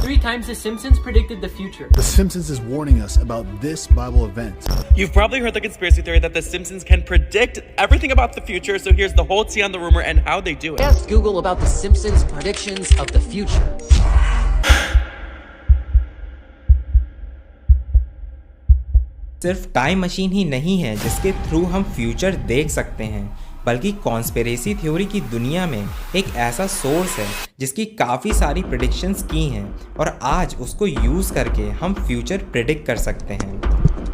3 times The Simpsons predicted the future. The Simpsons is warning us about this Bible event. You've probably heard the conspiracy theory that The Simpsons can predict everything about the future, so here's the whole tea on the rumor and how they do it. Ask Google about The Simpsons predictions of the future. सिर्फ time machine ही नहीं है जिसके through हम future देख सकते हैं, बल्कि conspiracy theory की दुनिया में एक ऐसा सोर्स है जिसकी काफ़ी सारी प्रेडिक्शंस की हैं और आज उसको यूज़ करके हम फ्यूचर प्रेडिक्ट कर सकते हैं।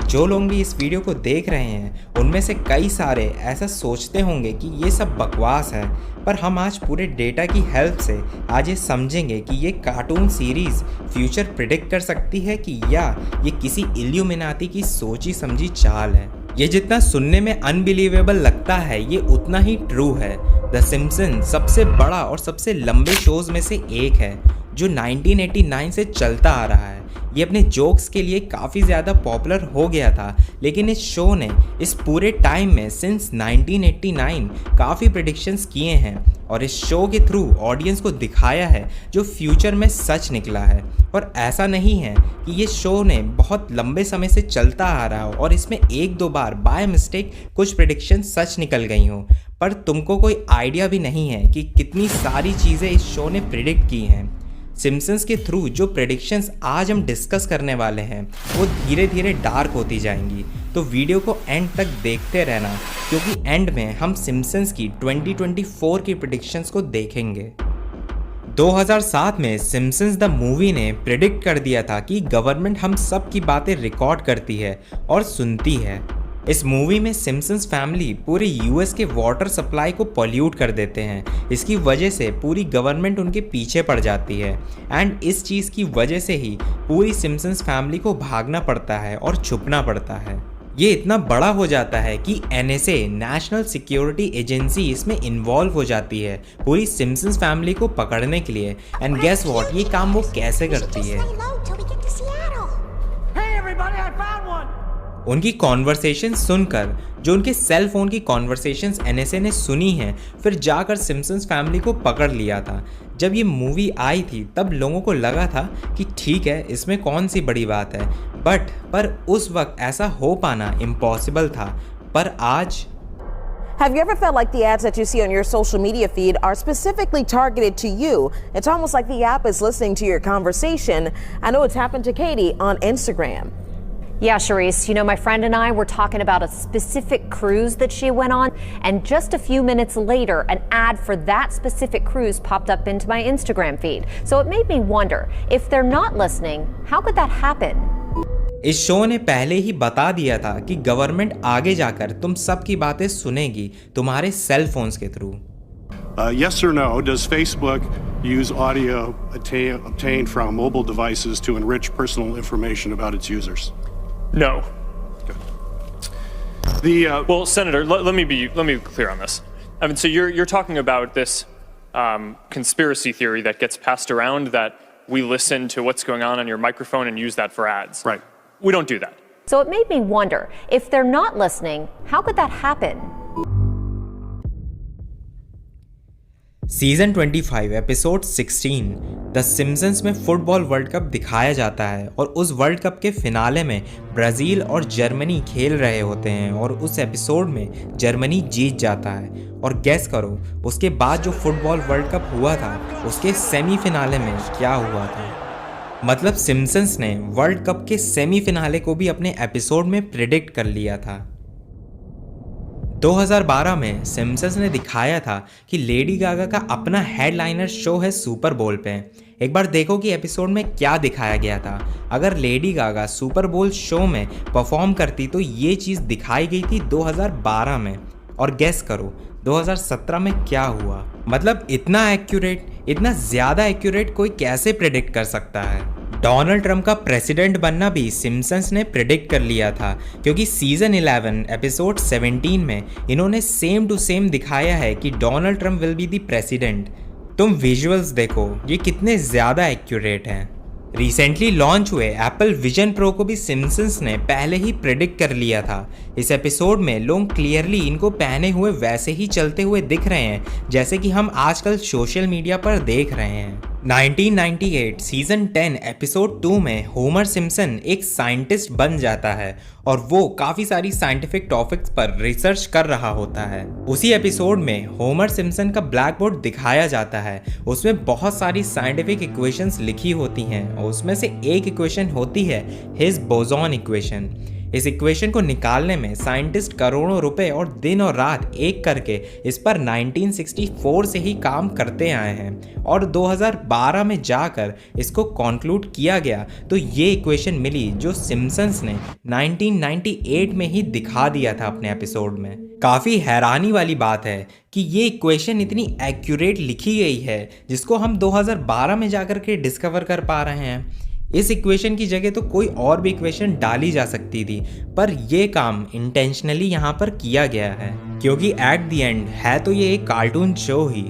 जो लोग भी इस वीडियो को देख रहे हैं उनमें से कई सारे ऐसा सोचते होंगे कि ये सब बकवास है, पर हम आज पूरे डेटा की हेल्प से आज ये समझेंगे कि ये कार्टून सीरीज़ फ्यूचर प्रेडिक्ट कर सकती है कि या ये किसी इल्यूमिनाती की सोची समझी चाल है। ये जितना सुनने में अनबिलीवेबल लगता है ये उतना ही ट्रू है। द सिम्पसन्स सबसे बड़ा और सबसे लंबे शोज़ में से एक है जो 1989 से चलता आ रहा है। ये अपने जोक्स के लिए काफ़ी ज़्यादा पॉपुलर हो गया था, लेकिन इस शो ने इस पूरे टाइम में सिंस 1989 काफ़ी प्रेडिक्शंस किए हैं और इस शो के थ्रू ऑडियंस को दिखाया है जो फ्यूचर में सच निकला है। और ऐसा नहीं है कि ये शो ने बहुत लंबे समय से चलता आ रहा हो और इसमें एक दो बार बाय मिस्टेक कुछ प्रेडिक्शन सच निकल गई हों, पर तुमको कोई आइडिया भी नहीं है कि कितनी सारी चीज़ें इस शो ने प्रेडिक्ट की हैं। सिम्पसन्स के थ्रू जो प्रेडिक्शंस आज हम डिस्कस करने वाले हैं वो धीरे धीरे डार्क होती जाएंगी, तो वीडियो को एंड तक देखते रहना क्योंकि एंड में हम सिम्पसन्स की 2024 की प्रेडिक्शंस को देखेंगे। 2007 में सिम्पसन्स द मूवी ने प्रेडिक्ट कर दिया था कि गवर्नमेंट हम सब की बातें रिकॉर्ड करती है और सुनती है। इस मूवी में सिम्पसन्स फैमिली पूरे यूएस के वाटर सप्लाई को पॉल्यूट कर देते हैं। इसकी वजह से पूरी गवर्नमेंट उनके पीछे पड़ जाती है एंड इस चीज़ की वजह से ही पूरी सिम्पसन्स फैमिली को भागना पड़ता है और छुपना पड़ता है। ये इतना बड़ा हो जाता है कि NSA नेशनल सिक्योरिटी एजेंसी इसमें इन्वॉल्व हो जाती है पूरी सिम्पसन्स फैमिली को पकड़ने के लिए। एंड गेस व्हाट, ये काम वो कैसे करती है? उनकी कॉन्वर्सेशन सुनकर, जो उनके सेल फोन की कॉन्वर्सेशंस NSA ने सुनी हैं, फिर जाकर सिम्पसन्स फैमिली को पकड़ लिया था। जब ये मूवी आई थी तब लोगों को लगा था कि ठीक है, इसमें कौन सी बड़ी बात है, पर उस वक्त ऐसा हो पाना इम्पॉसिबल था। पर आज Have you ever felt like the ads that you see on your social media feed are specifically targeted to you? It's almost like the app is listening to your conversation. I know it's happened to Katie on Instagram. Yeah, Charisse, you know, my friend and I were talking about a specific cruise that she went on, and just a few minutes later, an ad for that specific cruise popped up into my Instagram feed. So it made me wonder, if they're not listening, how could that happen? इस show ने पहले ही बता दिया था कि government आगे जाकर तुम सब की बातें सुनेगी तुम्हारे सेल फोन्स के through. Yes or no, does Facebook use audio obtained from mobile devices to enrich personal information about its users? No. Good. Well, Senator, let me be clear on this. I mean, so you're talking about this conspiracy theory that gets passed around that we listen to what's going on your microphone and use that for ads. Right. We don't do that. So it made me wonder, if they're not listening, how could that happen? Season 25 episode 16 the Simpsons में football world cup दिखाया जाता है और उस world cup के finale में Brazil और Germany खेल रहे होते हैं और उस एपिसोड में जर्मनी जीत जाता है। और गेस करो उसके बाद जो फुटबॉल वर्ल्ड कप हुआ था उसके सेमीफिनाले में क्या हुआ था। मतलब सिम्पसन्स ने वर्ल्ड कप के सेमीफिनाले को भी अपने एपिसोड में प्रेडिक्ट कर लिया था। 2012 में सिम्पसन्स ने दिखाया था कि लेडी गागा का अपना हेडलाइनर शो है सुपर बोल पे। एक बार देखो कि एपिसोड में क्या दिखाया गया था। अगर लेडी गागा सुपर बोल शो में परफॉर्म करती तो ये चीज़ दिखाई गई थी 2012 में। और गेस करो 2017 में क्या हुआ। मतलब इतना एक्यूरेट, इतना ज़्यादा एक्यूरेट कोई कैसे प्रेडिक्ट कर सकता है। डोनाल्ड ट्रंप का प्रेसिडेंट बनना भी सिम्पसन्स ने प्रेडिक्ट कर लिया था, क्योंकि सीजन 11 एपिसोड 17 में इन्होंने सेम टू सेम दिखाया है कि Donald Trump will be the president. तुम विजुअल्स देखो ये कितने ज़्यादा एक्यूरेट हैं। रिसेंटली लॉन्च हुए एप्पल विजन प्रो को भी सिम्पसन्स ने पहले ही प्रेडिक्ट कर लिया था। इस एपिसोड में लोग क्लियरली इनको पहने हुए वैसे ही चलते हुए दिख रहे हैं जैसे कि हम आजकल सोशल मीडिया पर देख रहे हैं। 1998 सीजन 10 एपिसोड 2 में होमर सिम्पसन एक साइंटिस्ट बन जाता है और वो काफ़ी सारी साइंटिफिक टॉपिक्स पर रिसर्च कर रहा होता है। उसी एपिसोड में होमर सिम्पसन का ब्लैक बोर्ड दिखाया जाता है। उसमें बहुत सारी साइंटिफिक इक्वेशंस लिखी होती हैं और उसमें से एक इक्वेशन होती है हिग्स बोसॉन इक्वेशन। इस इक्वेशन को निकालने में साइंटिस्ट करोड़ों रुपए और दिन और रात एक करके इस पर 1964 से ही काम करते आए हैं और 2012 में जाकर इसको कॉन्क्लूड किया गया तो ये इक्वेशन मिली जो सिम्पसन्स ने 1998 में ही दिखा दिया था अपने एपिसोड में। काफ़ी हैरानी वाली बात है कि ये इक्वेशन इतनी एक्यूरेट लिखी गई है जिसको हम 2012 में जाकर के डिस्कवर कर पा रहे हैं। इस इक्वेशन की जगह तो कोई और भी इक्वेशन डाली जा सकती थी, पर यह काम इंटेंशनली यहाँ पर किया गया है क्योंकि एट द एंड है तो ये एक कार्टून शो ही।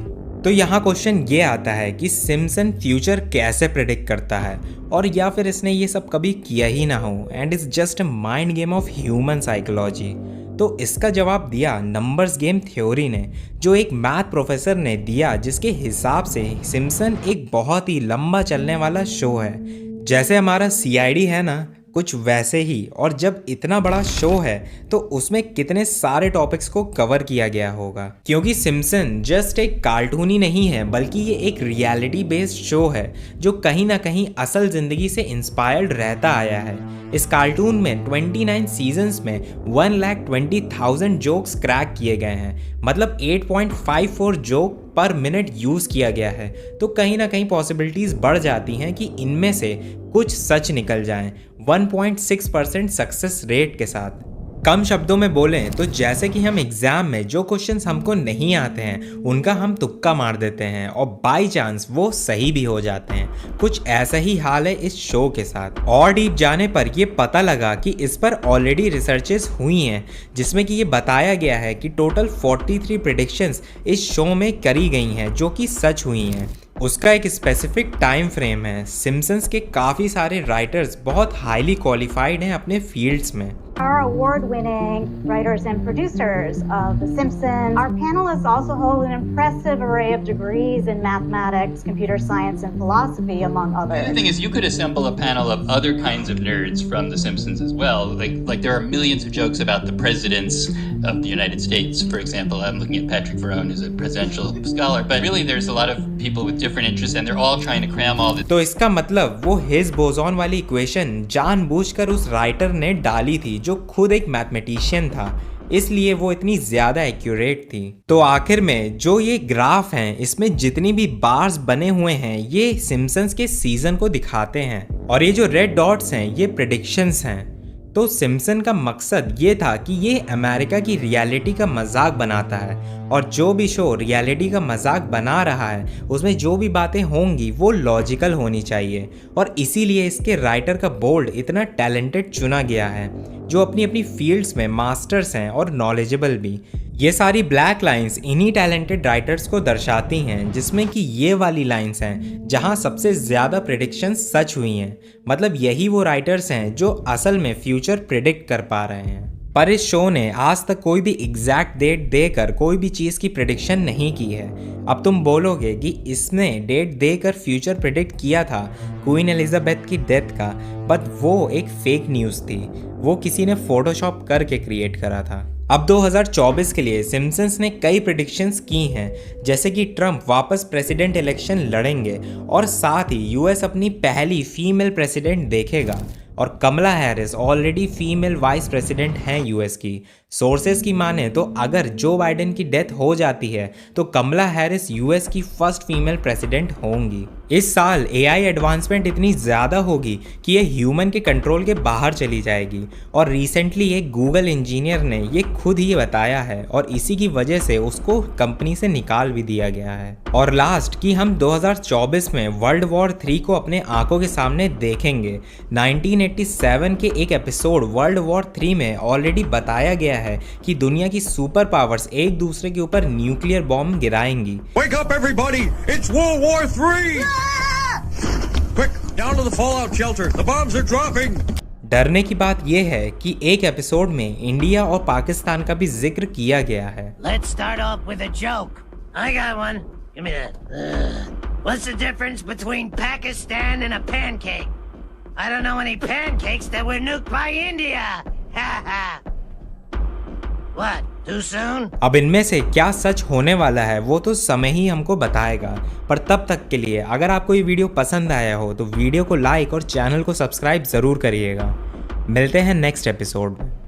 तो यहाँ क्वेश्चन ये आता है कि सिम्पसन फ्यूचर कैसे प्रेडिक्ट करता है, और या फिर इसने ये सब कभी किया ही ना हो and it's just a mind game of human psychology. तो इसका जवाब दिया नंबर्स गेम थ्योरी ने, जो एक मैथ प्रोफेसर ने दिया, जिसके हिसाब से सिम्पसन एक बहुत ही लंबा चलने वाला शो है। जैसे हमारा CID है ना, कुछ वैसे ही। और जब इतना बड़ा शो है तो उसमें कितने सारे टॉपिक्स को कवर किया गया होगा, क्योंकि सिम्पसन जस्ट एक कार्टून ही नहीं है बल्कि ये एक रियलिटी बेस्ड शो है जो कहीं ना कहीं असल जिंदगी से इंस्पायर्ड रहता आया है। इस कार्टून में 29 सीजन्स में 1,20,000 जोक्स क्रैक किए गए हैं, मतलब 8.54 जोक पर मिनट यूज़ किया गया है। तो कहीं ना कहीं पॉसिबिलिटीज़ बढ़ जाती हैं कि इनमें से कुछ सच निकल जाएं 1.6% सक्सेस रेट के साथ। कम शब्दों में बोलें तो जैसे कि हम एग्जाम में जो क्वेश्चंस हमको नहीं आते हैं उनका हम तुक्का मार देते हैं और बाई चांस वो सही भी हो जाते हैं। कुछ ऐसा ही हाल है इस शो के साथ। और डीप जाने पर ये पता लगा कि इस पर ऑलरेडी रिसर्चेस हुई हैं जिसमें कि ये बताया गया है कि टोटल 43 प्रेडिक्शंस इस शो में करी गई हैं जो कि सच हुई हैं। उसका एक स्पेसिफिक टाइम फ्रेम है। सिम्पसन्स के काफ़ी सारे राइटर्स बहुत हाईली क्वालिफाइड हैं अपने फील्ड्स में। Our award-winning writers and producers of The Simpsons. Our panelists also hold an impressive array of degrees in mathematics, computer science, and philosophy, among others. The thing is, you could assemble a panel of other kinds of nerds from The Simpsons as well. Like there are millions of jokes about the presidents of the United States. For example, I'm looking at Patrick Verone, who's a presidential scholar. But really, there's a lot of people with different interests, and they're all trying to cram all this. तो इसका मतलब वो Higgs boson वाली equation जानबूझकर उस writer ने डाली थी जो खुद एक मैथमेटिशियन था, इसलिए वो इतनी ज्यादा एक्यूरेट थी। तो आखिर में जो ये ग्राफ हैं इसमें जितनी भी बार्स बने हुए हैं ये सिम्पसन्स के सीजन को दिखाते हैं, और ये जो रेड डॉट्स हैं ये प्रेडिक्शंस हैं। तो सिम्पसन का मकसद ये था कि ये अमेरिका की रियलिटी का मजाक बनाता है, और जो भी शो रियलिटी का मजाक बना रहा है उसमें जो भी बातें होंगी वो लॉजिकल होनी चाहिए, और इसीलिए इसके राइटर का बोर्ड इतना टैलेंटेड चुना गया है जो अपनी अपनी फील्ड्स में मास्टर्स हैं और नॉलेजेबल भी। ये सारी ब्लैक लाइंस इन्हीं टैलेंटेड राइटर्स को दर्शाती हैं, जिसमें कि ये वाली लाइंस हैं जहां सबसे ज़्यादा प्रेडिक्शंस सच हुई हैं। मतलब यही वो राइटर्स हैं जो असल में फ्यूचर प्रेडिक्ट कर पा रहे हैं। पर इस शो ने आज तक कोई भी एग्जैक्ट डेट देकर कोई भी चीज़ की प्रेडिक्शन नहीं की है। अब तुम बोलोगे कि इसने डेट देकर फ्यूचर प्रेडिक्ट किया था क्वीन एलिजाबेथ की डेथ का, बट वो एक फेक न्यूज़ थी, वो किसी ने फोटोशॉप करके क्रिएट करा था। अब 2024 के लिए सिम्पसन्स ने कई प्रेडिक्शंस की हैं, जैसे कि ट्रंप वापस प्रेसिडेंट इलेक्शन लड़ेंगे और साथ ही यूएस अपनी पहली फीमेल प्रेसिडेंट देखेगा, और Kamala Harris already female vice president हैं यूएस की। सोर्सेज की माने तो अगर जो बाइडेन की डेथ हो जाती है तो कमला हैरिस यूएस की फर्स्ट फीमेल प्रेसिडेंट होंगी। इस साल एआई एडवांसमेंट इतनी ज़्यादा होगी कि ये ह्यूमन के कंट्रोल के बाहर चली जाएगी, और रिसेंटली एक गूगल इंजीनियर ने ये खुद ही बताया है, और इसी की वजह से उसको कंपनी से निकाल भी दिया गया है। और लास्ट कि हम 2024 में वर्ल्ड वॉर 3 को अपने आंखों के सामने देखेंगे। 1987 के एक एपिसोड वर्ल्ड वॉर 3 में ऑलरेडी बताया गया है कि दुनिया की सुपर पावर्स एक दूसरे के ऊपर न्यूक्लियर बॉम्ब गिराएंगी। Wake up everybody! It's World War III! Quick, down to the fallout shelter. The bombs are dropping. डरने की बात यह है कि एक एपिसोड में इंडिया और पाकिस्तान का भी जिक्र किया गया है। Let's start off with a joke. I got one. Give me that. What's the difference between Pakistan and a pancake? I don't know any pancakes that were nuked by India. Ha ha. What? Too soon? अब इनमें से क्या सच होने वाला है वो तो समय ही हमको बताएगा, पर तब तक के लिए अगर आपको ये वीडियो पसंद आया हो तो वीडियो को लाइक और चैनल को सब्सक्राइब ज़रूर करिएगा। मिलते हैं नेक्स्ट एपिसोड में।